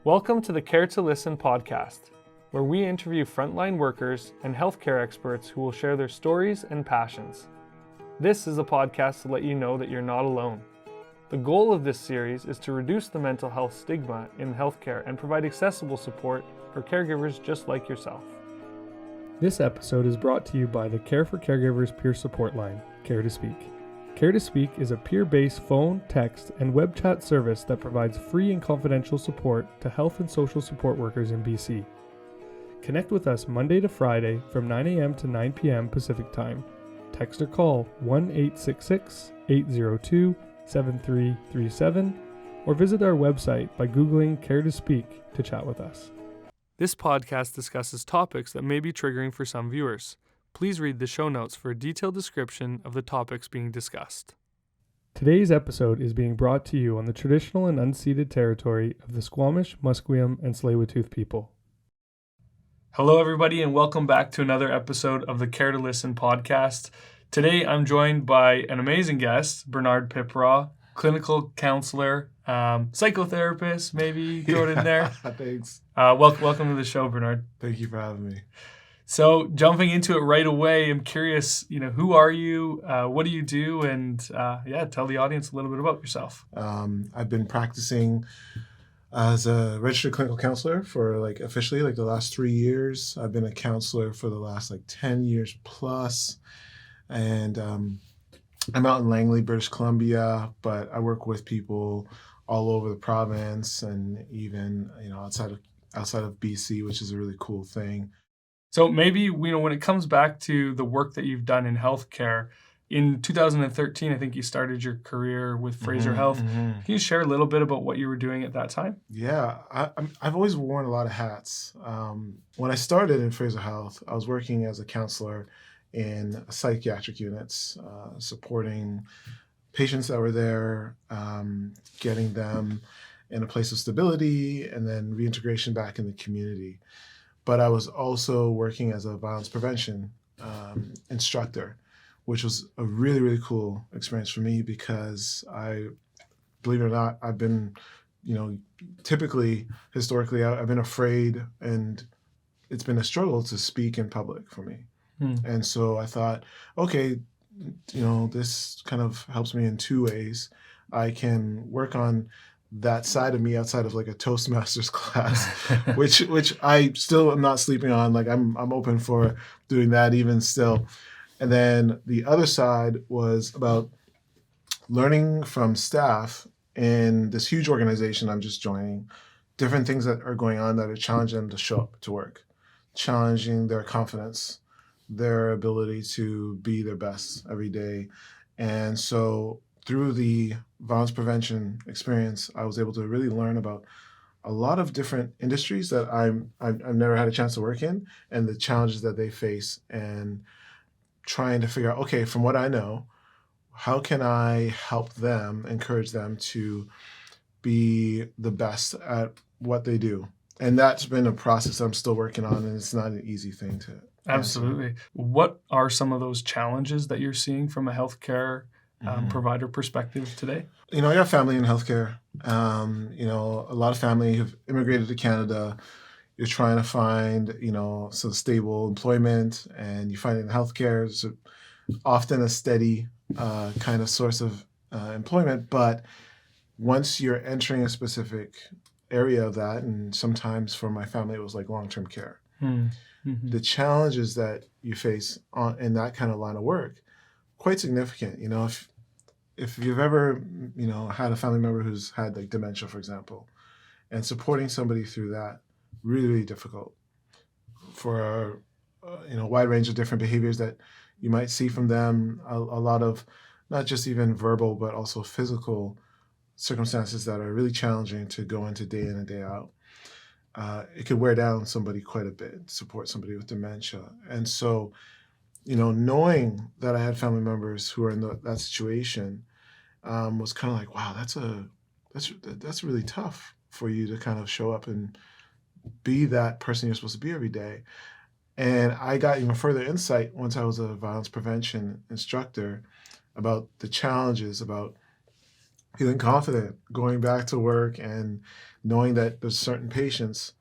Welcome to the Care2Listen podcast, where we interview frontline workers and healthcare experts who will share their stories and passions. This is a podcast to let you know that you're not alone. The goal of this series is to reduce the mental health stigma in healthcare and provide accessible support for caregivers just like yourself. This episode is brought to you by the Care for Caregivers peer support line, Care2Speak. Care2Speak is a peer-based phone, text, and web chat service that provides free and confidential support to health and social support workers in BC. Connect with us Monday to Friday from 9 a.m. to 9 p.m. Pacific Time. Text or call 1-866-802-7337 or visit our website by Googling Care2Speak to chat with us. This podcast discusses topics that may be triggering for some viewers. Please read the show notes for a detailed description of the topics being discussed. Today's episode is being brought to you on the traditional and unceded territory of the Squamish, Musqueam, and Tsleil-Waututh people. Hello, everybody, and welcome back to another episode of the Care2Listen podcast. Today, I'm joined by an amazing guest, Bernard Piprah, clinical counselor, psychotherapist, maybe throw it in there. Thanks. Welcome to the show, Bernard. Thank you for having me. So jumping into it right away, I'm curious, who are you? What do you do? And tell the audience a little bit about yourself. I've been practicing as a registered clinical counselor for officially the last 3 years. I've been a counselor for the last 10 years plus. And I'm out in Langley, British Columbia, but I work with people all over the province and even, outside of BC, which is a really cool thing. So maybe, when it comes back to the work that you've done in healthcare, in 2013, I think you started your career with Fraser Health. Mm-hmm. Can you share a little bit about what you were doing at that time? Yeah, I've always worn a lot of hats. When I started in Fraser Health, I was working as a counselor in psychiatric units, supporting patients that were there, getting them in a place of stability, and then reintegration back in the community. But I was also working as a violence prevention instructor, which was a really, really cool experience for me because believe it or not, I've been, historically, I've been afraid, and it's been a struggle to speak in public for me. And so I thought, okay, this kind of helps me in two ways. I can work on that side of me outside of a Toastmasters class, which I still am not sleeping on. I'm open for doing that even still. And then the other side was about learning from staff in this huge organization I'm just joining, different things that are going on that are challenging them to show up to work, challenging their confidence, their ability to be their best every day. And so through the violence prevention experience, I was able to really learn about a lot of different industries that I've never had a chance to work in, and the challenges that they face, and trying to figure out, okay, from what I know, how can I help them, encourage them to be the best at what they do? And that's been a process I'm still working on, and it's not an easy thing to Absolutely. answer. What are some of those challenges that you're seeing from a healthcare provider perspective today? I got family in healthcare. A lot of family have immigrated to Canada. You're trying to find, some stable employment, and you find it in healthcare. It's often a steady kind of source of employment. But once you're entering a specific area of that, and sometimes for my family, it was long-term care. Mm-hmm. The challenges that you face in that kind of line of work, quite significant. If you've ever, had a family member who's had dementia, for example, and supporting somebody through that, really, really difficult for a wide range of different behaviors that you might see from them, a lot of not just even verbal, but also physical circumstances that are really challenging to go into day in and day out. It could wear down somebody quite a bit, support somebody with dementia. And so, knowing that I had family members who are in that situation was kind of wow, that's really tough for you to kind of show up and be that person you're supposed to be every day. And I got even further insight once I was a violence prevention instructor about the challenges, about feeling confident going back to work and knowing that there's certain patients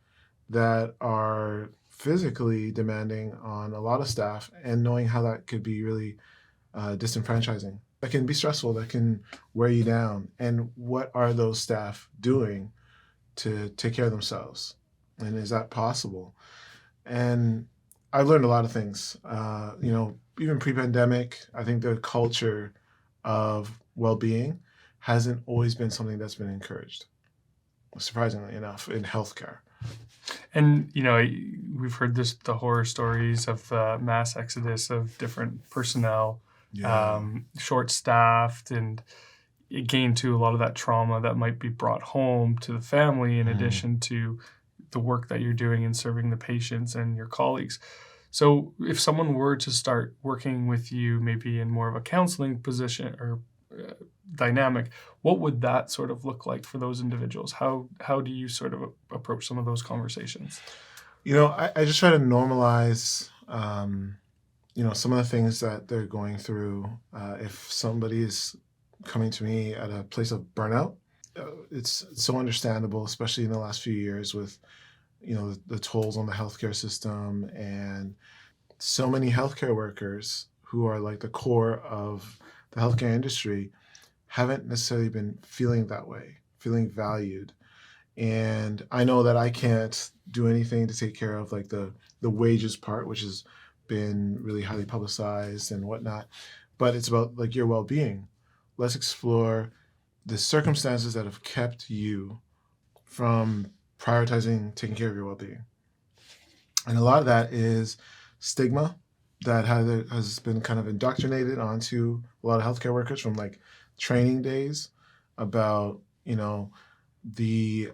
that are physically demanding on a lot of staff, and knowing how that could be really disenfranchising. That can be stressful, that can wear you down. And what are those staff doing to take care of themselves? And is that possible? And I learned a lot of things. Even pre-pandemic, I think the culture of well-being hasn't always been something that's been encouraged, surprisingly enough, in healthcare. And, we've heard the horror stories of mass exodus of different personnel, Yeah. short-staffed, and again, to a lot of that trauma that might be brought home to the family in addition to the work that you're doing in serving the patients and your colleagues. So if someone were to start working with you, maybe in more of a counseling position or dynamic, what would that sort of look like for those individuals? How do you sort of approach some of those conversations? I just try to normalize, some of the things that they're going through. If somebody is coming to me at a place of burnout, it's so understandable, especially in the last few years with, the tolls on the healthcare system, and so many healthcare workers who are like the core of the healthcare industry haven't necessarily been feeling that way, feeling valued. And I know that I can't do anything to take care of like the wages part, which has been really highly publicized and whatnot. But it's about like your well-being. Let's explore the circumstances that have kept you from prioritizing taking care of your well-being. And a lot of that is stigma that has been kind of indoctrinated onto a lot of healthcare workers from like training days about, the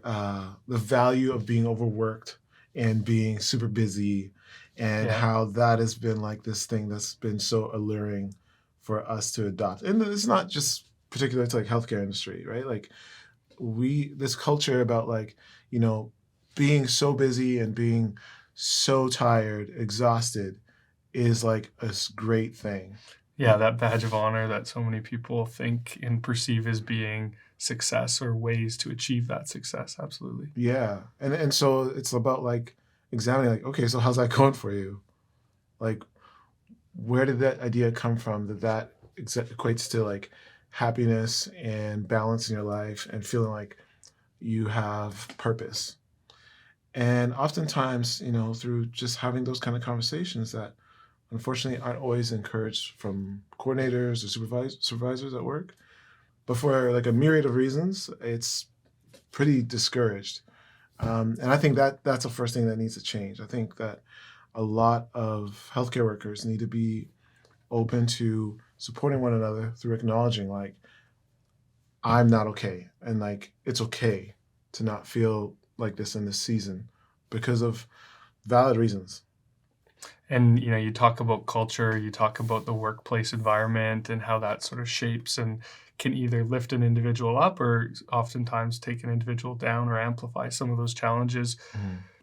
value of being overworked and being super busy, and how that has been like this thing that's been so alluring for us to adopt. And it's not just particular to like healthcare industry, right? Like this culture about like, being so busy and being so tired, exhausted is like a great thing. Yeah, that badge of honor that so many people think and perceive as being success or ways to achieve that success. Absolutely. Yeah. And so it's about like examining like, okay, so how's that going for you? Like, where did that idea come from that equates to like happiness and balance in your life and feeling like you have purpose? And oftentimes, through just having those kind of conversations that unfortunately aren't always encouraged from coordinators or supervisors at work, but for like a myriad of reasons, it's pretty discouraged. And I think that's the first thing that needs to change. I think that a lot of healthcare workers need to be open to supporting one another through acknowledging like, I'm not okay. And like, it's okay to not feel like this in this season because of valid reasons. And, you talk about culture, you talk about the workplace environment and how that sort of shapes and can either lift an individual up or oftentimes take an individual down or amplify some of those challenges.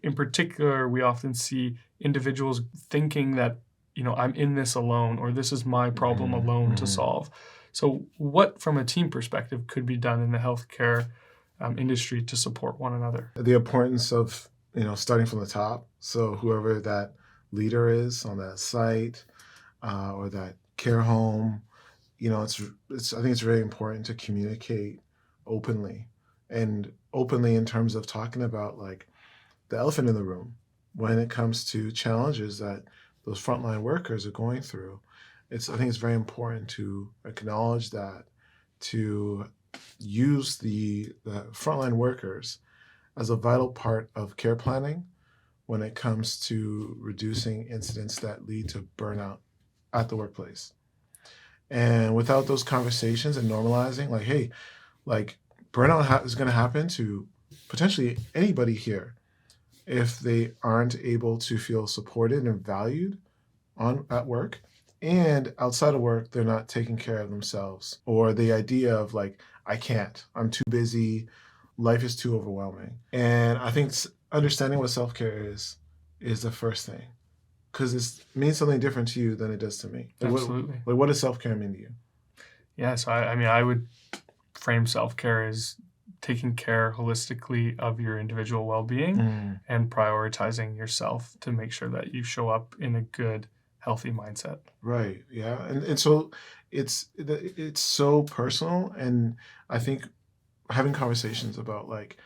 In particular, we often see individuals thinking that, I'm in this alone, or this is my problem alone to solve. So what, from a team perspective, could be done in the healthcare industry to support one another? The importance of, starting from the top. So whoever that leader is on that site or that care home, I think it's very important to communicate openly, and openly in terms of talking about like the elephant in the room when it comes to challenges that those frontline workers are going through. I think it's very important to acknowledge that, to use the frontline workers as a vital part of care planning when it comes to reducing incidents that lead to burnout at the workplace. And without those conversations and normalizing, like, hey, like burnout is going to happen to potentially anybody here if they aren't able to feel supported and valued at work, and outside of work, they're not taking care of themselves, or the idea of like, I can't, I'm too busy, life is too overwhelming. And I think understanding what self-care is the first thing, because it means something different to you than it does to me. Like, Absolutely. What does self-care mean to you? Yeah, so I mean, I would frame self-care as taking care holistically of your individual well-being and prioritizing yourself to make sure that you show up in a good, healthy mindset. Right. Yeah. And so it's so personal, and I think having conversations about like,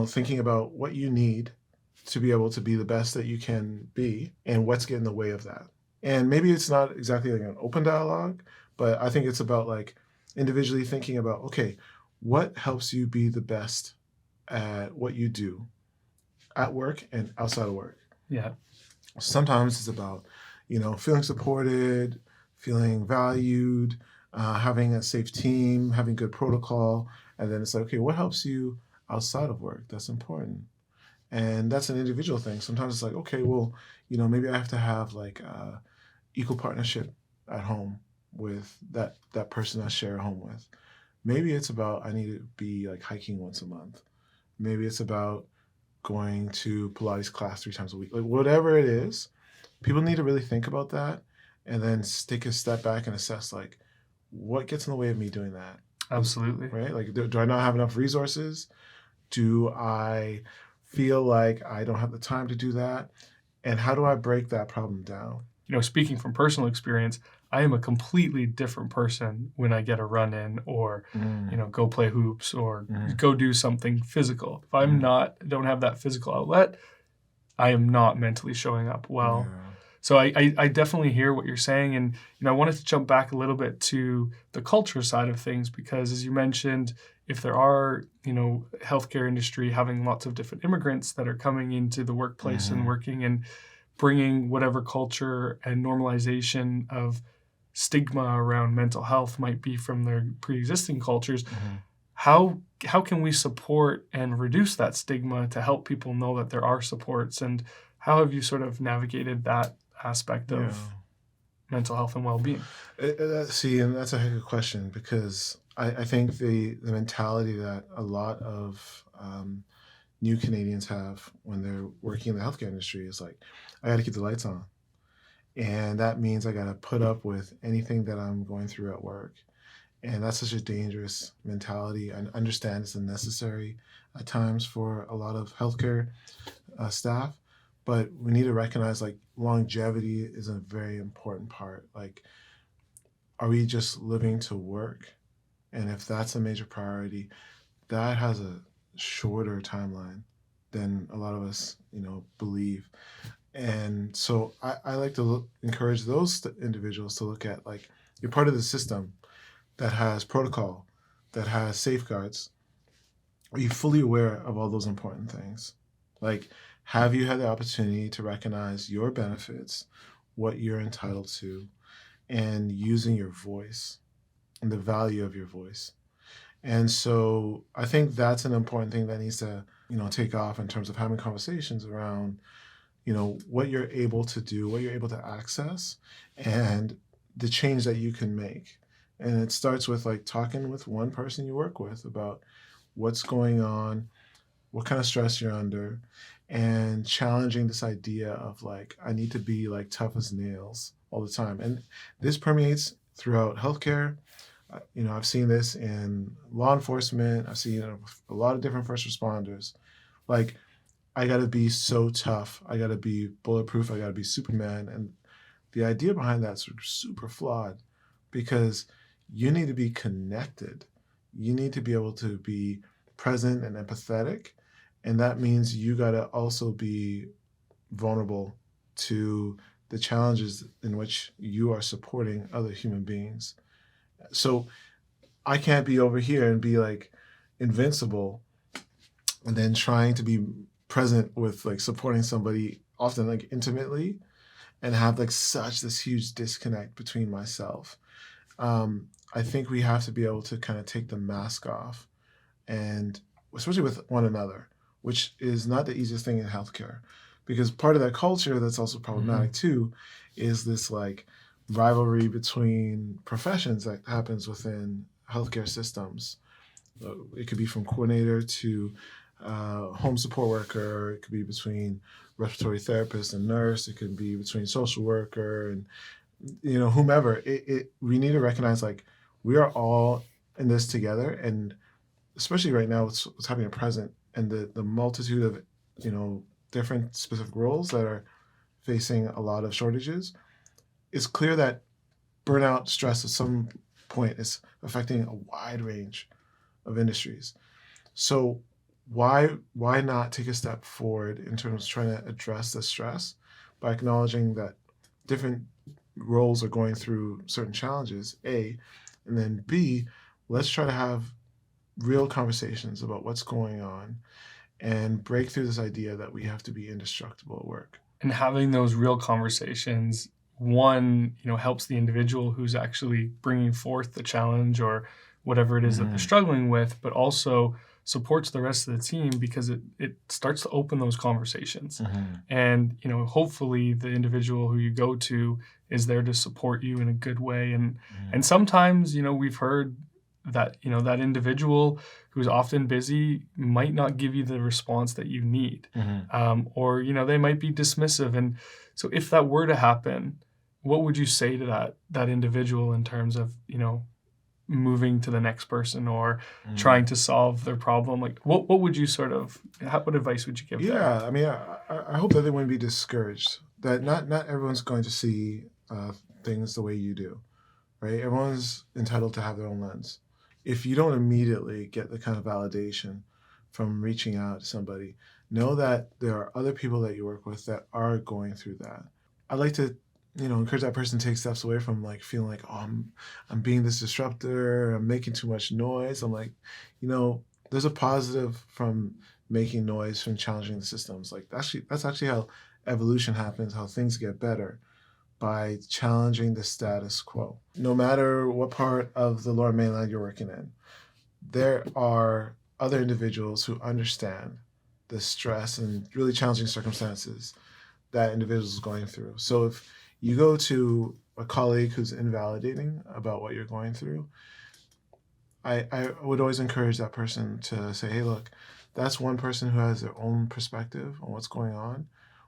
thinking about what you need to be able to be the best that you can be and what's getting in the way of that. And maybe it's not exactly like an open dialogue, but I think it's about like individually thinking about, okay, what helps you be the best at what you do at work and outside of work. Yeah. Sometimes it's about, feeling supported, feeling valued, having a safe team, having good protocol. And then it's like, okay, what helps you outside of work? That's important. And that's an individual thing. Sometimes it's like, okay, well, maybe I have to have like equal partnership at home with that person I share a home with. Maybe it's about I need to be like hiking once a month. Maybe it's about going to Pilates class 3 times a week. Like whatever it is, people need to really think about that and then take a step back and assess like what gets in the way of me doing that. Absolutely. Right? Like do I not have enough resources? Do I feel like I don't have the time to do that? And how do I break that problem down? Speaking from personal experience, I am a completely different person when I get a run in or, go play hoops or go do something physical. If I'm don't have that physical outlet, I am not mentally showing up well. Yeah. So I definitely hear what you're saying. And, I wanted to jump back a little bit to the culture side of things, because as you mentioned, if there are, healthcare industry having lots of different immigrants that are coming into the workplace and working and bringing whatever culture and normalization of stigma around mental health might be from their pre-existing cultures, how can we support and reduce that stigma to help people know that there are supports? And how have you sort of navigated that aspect of mental health and well-being? See, and that's a heck of a question, because I think the mentality that a lot of new Canadians have when they're working in the healthcare industry is like, I got to keep the lights on. And that means I got to put up with anything that I'm going through at work. And that's such a dangerous mentality. I understand it's necessary at times for a lot of healthcare staff, but we need to recognize like longevity is a very important part. Like, are we just living to work? And if that's a major priority, that has a shorter timeline than a lot of us, believe. And so I like to encourage those individuals to look at like, you're part of the system that has protocol, that has safeguards. Are you fully aware of all those important things? Like, have you had the opportunity to recognize your benefits, what you're entitled to, and using your voice and the value of your voice? And so I think that's an important thing that needs to, take off in terms of having conversations around, what you're able to do, what you're able to access, and the change that you can make. And it starts with like talking with one person you work with about what's going on, what kind of stress you're under, and challenging this idea of like, I need to be like tough as nails all the time. And this permeates throughout healthcare. I've seen this in law enforcement. I've seen a lot of different first responders. Like, I got to be so tough. I got to be bulletproof. I got to be Superman. And the idea behind that's super flawed, because you need to be connected. You need to be able to be present and empathetic. And that means you got to also be vulnerable to the challenges in which you are supporting other human beings. So I can't be over here and be like invincible and then trying to be present with like supporting somebody often like intimately and have like such this huge disconnect between myself. I think we have to be able to kind of take the mask off, and especially with one another, which is not the easiest thing in healthcare, because part of that culture that's also problematic too is this like rivalry between professions that happens within healthcare systems. It could be from coordinator to home support worker. It could be between respiratory therapist and nurse. It could be between social worker and whomever. We need to recognize like we are all in this together. And especially right now, what's happening at present, and the multitude of, different specific roles that are facing a lot of shortages, it's clear that burnout stress at some point is affecting a wide range of industries. So why not take a step forward in terms of trying to address the stress by acknowledging that different roles are going through certain challenges, A, and then B, let's try to have real conversations about what's going on and break through this idea that we have to be indestructible at work. And having those real conversations, one, helps the individual who's actually bringing forth the challenge or whatever it is that they're struggling with, but also supports the rest of the team because it starts to open those conversations. And, hopefully the individual who you go to is there to support you in a good way. And sometimes, we've heard that, that individual who's often busy might not give you the response that you need. Or, they might be dismissive. And so if that were to happen, what would you say to that individual in terms of, moving to the next person or trying to solve their problem? Like what would you what advice would you give them? I mean, I hope that they wouldn't be discouraged, that not everyone's going to see things the way you do, right? Everyone's entitled to have their own lens. If you don't immediately get the kind of validation from reaching out to somebody, know that there are other people that you work with that are going through that. I'd like to encourage that person to take steps away from like feeling like, oh, I'm being this disruptor, I'm making too much noise. I'm like, there's a positive from making noise, from challenging the systems. Like that's actually how evolution happens, how things get better, by challenging the status quo. No matter what part of the Lower Mainland you're working in, there are other individuals who understand the stress and really challenging circumstances that individuals is going through. So if you go to a colleague who's invalidating about what you're going through, I would always encourage that person to say, hey, look, that's one person who has their own perspective on what's going on.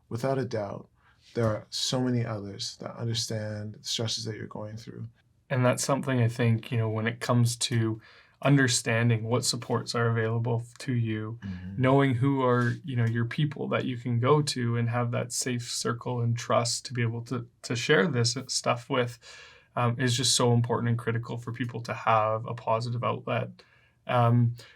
Without a doubt, there are so many others that understand the stresses that you're going through. And that's something I think, when it comes to understanding what supports are available to you, knowing who are, your people that you can go to and have that safe circle and trust to be able to share this stuff with, is just so important and critical for people to have a positive outlet.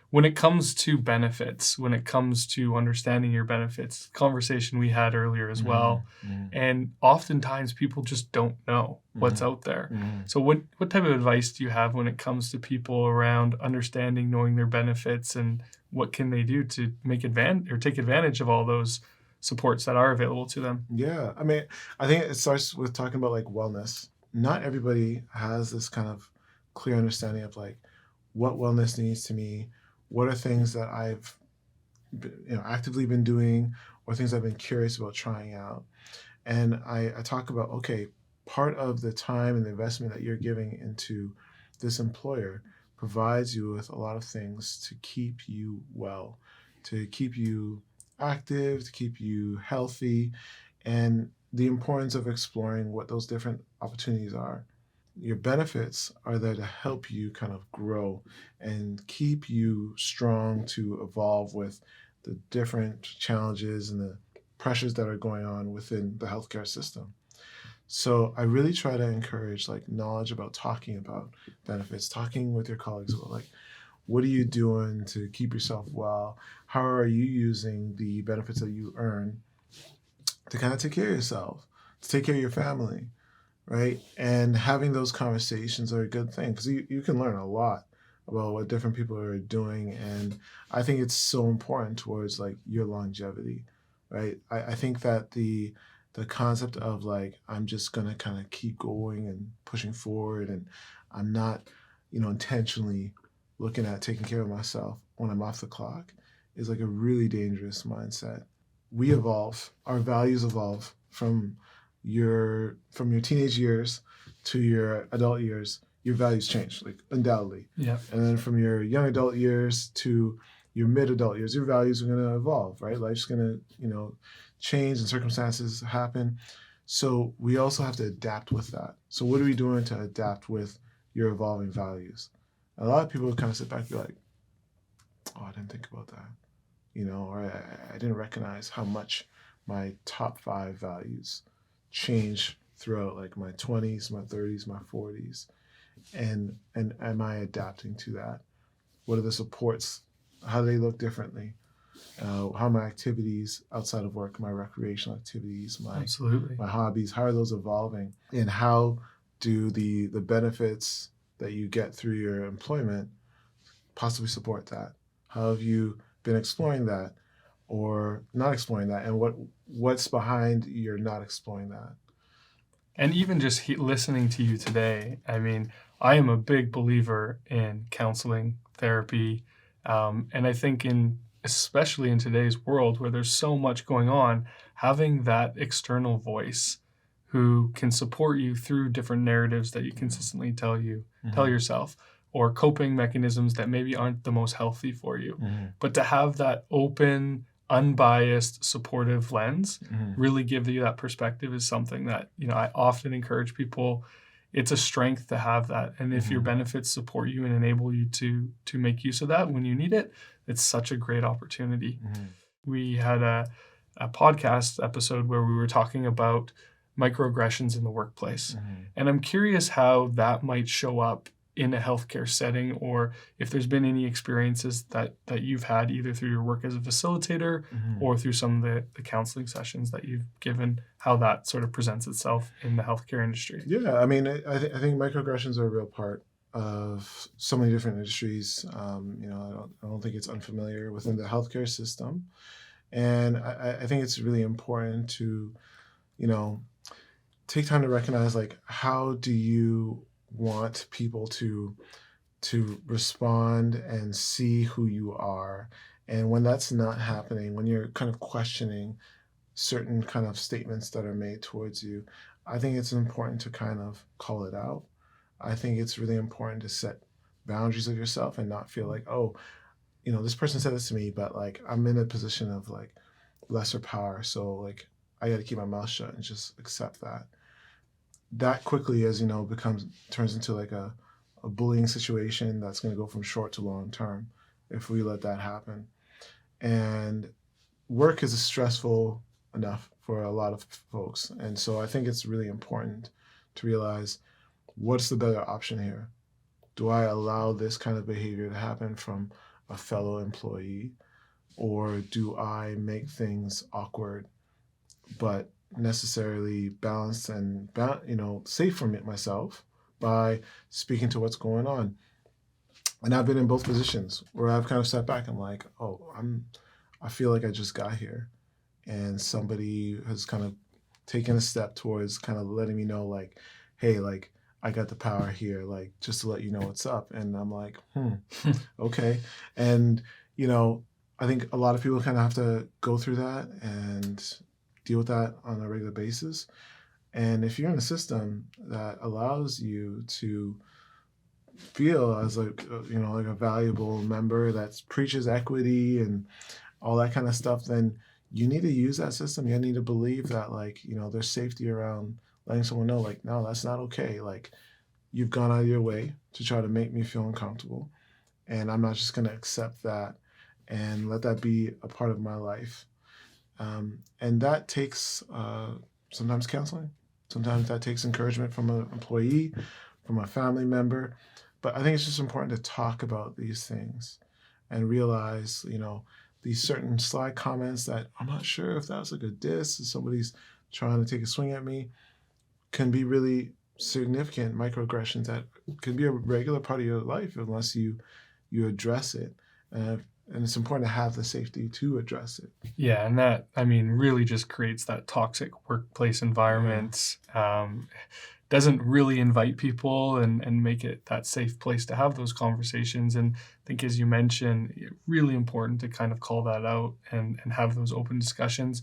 When it comes to benefits, when it comes to understanding your benefits, conversation we had earlier as well, and oftentimes people just don't know what's out there. So what type of advice do you have when it comes to people around understanding, knowing their benefits, and what can they do to take advantage of all those supports that are available to them? Yeah, I mean, I think it starts with talking about like wellness. Not everybody has this kind of clear understanding of like what wellness means to me. What are things that I've actively been doing, or things I've been curious about trying out? And I talk about, okay, part of the time and the investment that you're giving into this employer provides you with a lot of things to keep you well, to keep you active, to keep you healthy, and the importance of exploring what those different opportunities are. Your benefits are there to help you kind of grow and keep you strong to evolve with the different challenges and the pressures that are going on within the healthcare system. So I really try to encourage like knowledge about talking about benefits, talking with your colleagues about like, what are you doing to keep yourself well? How are you using the benefits that you earn to kind of take care of yourself, to take care of your family? Right? And having those conversations are a good thing because you can learn a lot about what different people are doing. And I think it's so important towards like your longevity, right? I think that the concept of like, I'm just going to kind of keep going and pushing forward and I'm not, intentionally looking at taking care of myself when I'm off the clock is like a really dangerous mindset. We evolve, our values evolve from your teenage years to your adult years. Your values change, like undoubtedly. Yeah. And then from your young adult years to your mid adult years, your values are going to evolve, right? Life's going to, change and circumstances happen. So we also have to adapt with that. So what are we doing to adapt with your evolving values? A lot of people kind of sit back and be like, oh, I didn't think about that, or I didn't recognize how much my top 5 values change throughout like my 20s, my 30s, my 40s. And am I adapting to that? What are the supports? How do they look differently? How are my activities outside of work, my recreational activities, Absolutely. my hobbies, how are those evolving? And how do the benefits that you get through your employment possibly support that? How have you been exploring that or not exploring that? And what's behind your not exploring that? And even just listening to you today, I mean, I am a big believer in counseling, therapy, and I think especially in today's world where there's so much going on, having that external voice who can support you through different narratives that you consistently tell yourself, or coping mechanisms that maybe aren't the most healthy for you. But to have that open, unbiased, supportive lens really give you that perspective is something that, I often encourage people. It's a strength to have that. And if your benefits support you and enable you to make use of that when you need it, it's such a great opportunity. We had a podcast episode where we were talking about microaggressions in the workplace. And I'm curious how that might show up in a healthcare setting, or if there's been any experiences that you've had either through your work as a facilitator or through some of the counseling sessions that you've given, how that sort of presents itself in the healthcare industry. Yeah, I mean, I think microaggressions are a real part of so many different industries. I don't think it's unfamiliar within the healthcare system. And I think it's really important to, take time to recognize, like, how do you want people to respond and see who you are? And when that's not happening, when you're kind of questioning certain kind of statements that are made towards you, I think it's important to kind of call it out. I think it's really important to set boundaries of yourself and not feel like, oh, this person said this to me, but like I'm in a position of like lesser power, so like I got to keep my mouth shut and just accept that. That quickly, as turns into like a bullying situation that's going to go from short to long term if we let that happen. And work is stressful enough for a lot of folks, and so I think it's really important to realize, what's the better option here? Do I allow this kind of behavior to happen from a fellow employee, or do I make things awkward but necessarily balanced and safe for myself by speaking to what's going on? And I've been in both positions where I've kind of sat back and like, oh, I feel like I just got here, and somebody has kind of taken a step towards kind of letting me know, like, hey, like, I got the power here, like, just to let you know what's up. And I'm like, okay. And, I think a lot of people kind of have to go through that and deal with that on a regular basis. And if you're in a system that allows you to feel as like a valuable member that preaches equity and all that kind of stuff, then you need to use that system. You need to believe that, like, there's safety around letting someone know, like, no, that's not okay. Like, you've gone out of your way to try to make me feel uncomfortable, and I'm not just going to accept that and let that be a part of my life. And that takes sometimes counseling. Sometimes that takes encouragement from an employee, from a family member. But I think it's just important to talk about these things and realize, these certain sly comments that I'm not sure if that's like a diss, if somebody's trying to take a swing at me, can be really significant microaggressions that can be a regular part of your life unless you address it. And it's important to have the safety to address it. Yeah, and that, really just creates that toxic workplace environment. Doesn't really invite people and make it that safe place to have those conversations. And I think, as you mentioned, really important to kind of call that out and have those open discussions.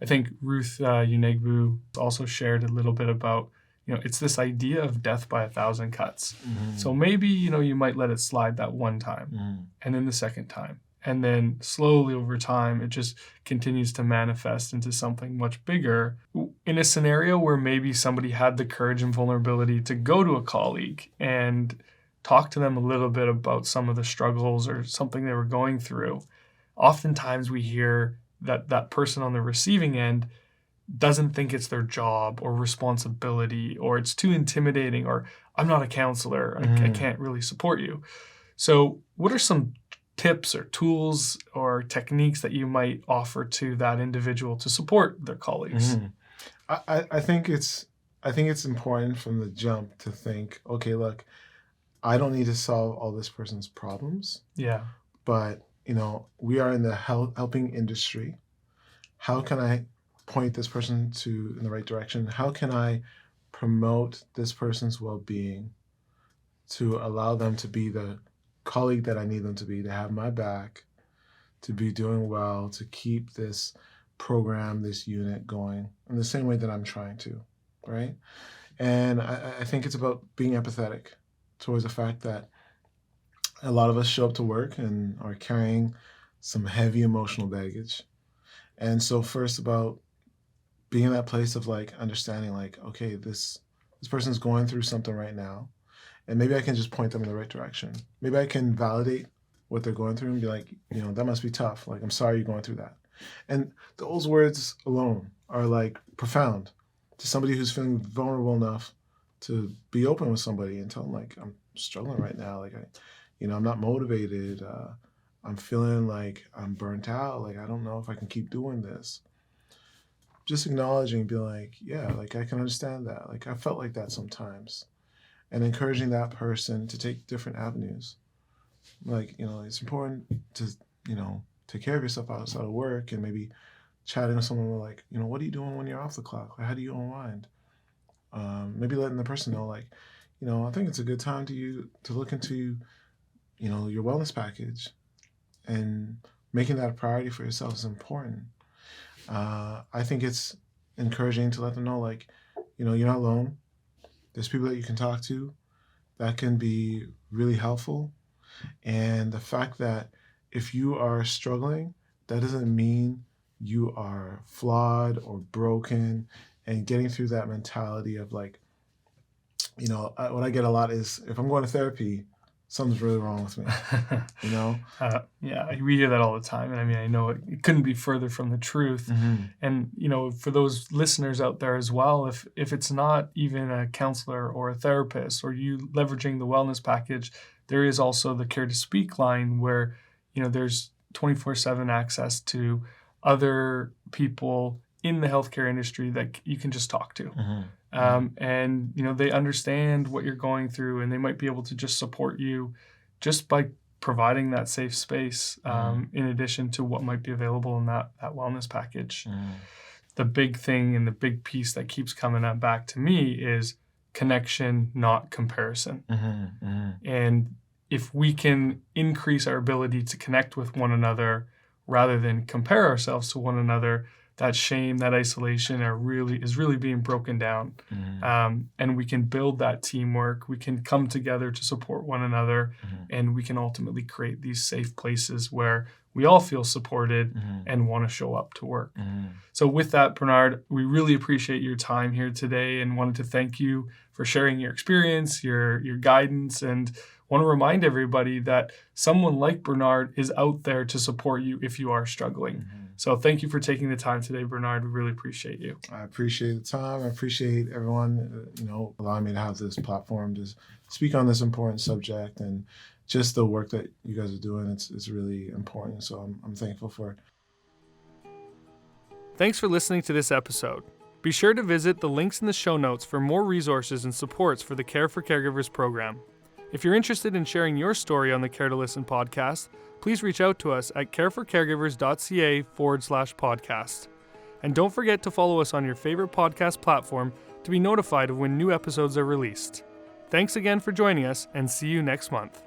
I think Ruth Unegbu also shared a little bit about, it's this idea of death by 1,000 cuts. So maybe, you might let it slide that one time and then the second time. And then slowly over time, it just continues to manifest into something much bigger. In a scenario where maybe somebody had the courage and vulnerability to go to a colleague and talk to them a little bit about some of the struggles or something they were going through, oftentimes we hear that that person on the receiving end doesn't think it's their job or responsibility, or it's too intimidating, or I'm not a counselor, I can't really support you. So what are some tips or tools or techniques that you might offer to that individual to support their colleagues? I think it's important from the jump to think, okay, look, I don't need to solve all this person's problems, Yeah. but we are in the helping industry. How can I point this person in the right direction? How can I promote this person's well-being to allow them to be the colleague that I need them to be, to have my back, to be doing well, to keep this program, this unit going in the same way that I'm trying to, right? And I think it's about being empathetic towards the fact that a lot of us show up to work and are carrying some heavy emotional baggage. And so first about being in that place of like understanding like, okay, this person's going through something right now, and maybe I can just point them in the right direction. Maybe I can validate what they're going through and be like, that must be tough. Like, I'm sorry you're going through that. And those words alone are like profound to somebody who's feeling vulnerable enough to be open with somebody and tell them like, I'm struggling right now. Like, I'm not motivated. I'm feeling like I'm burnt out. Like, I don't know if I can keep doing this. Just acknowledging, be like, yeah, like I can understand that. Like I felt like that sometimes. And encouraging that person to take different avenues. Like, it's important to, take care of yourself outside of work, and maybe chatting with someone like, what are you doing when you're off the clock? Like, how do you unwind? Maybe letting the person know, like, I think it's a good time to look into, your wellness package, and making that a priority for yourself is important. I think it's encouraging to let them know, like, you're not alone. There's people that you can talk to that can be really helpful. And the fact that if you are struggling, that doesn't mean you are flawed or broken. And getting through that mentality of like, what I get a lot is if I'm going to therapy, something's really wrong with me, Yeah, we hear that all the time. And I mean, I know it couldn't be further from the truth. And, for those listeners out there as well, if it's not even a counselor or a therapist or you leveraging the wellness package, there is also the Care to Speak line where, there's 24/7 access to other people in the healthcare industry that you can just talk to. And, they understand what you're going through, and they might be able to just support you just by providing that safe space, in addition to what might be available in that wellness package. The big thing and the big piece that keeps coming back to me is connection, not comparison. And if we can increase our ability to connect with one another rather than compare ourselves to one another, that shame, that isolation is really being broken down. And we can build that teamwork. We can come together to support one another, and we can ultimately create these safe places where we all feel supported and want to show up to work. So with that, Bernard, we really appreciate your time here today and wanted to thank you for sharing your experience, your guidance, and want to remind everybody that someone like Bernard is out there to support you if you are struggling. So thank you for taking the time today, Bernard. We really appreciate you. I appreciate the time. I appreciate everyone, allowing me to have this platform to speak on this important subject, and just the work that you guys are doing. It's really important. So I'm thankful for it. Thanks for listening to this episode. Be sure to visit the links in the show notes for more resources and supports for the Care for Caregivers program. If you're interested in sharing your story on the Care2Listen podcast, please reach out to us at careforcaregivers.ca/podcast. And don't forget to follow us on your favorite podcast platform to be notified of when new episodes are released. Thanks again for joining us, and see you next month.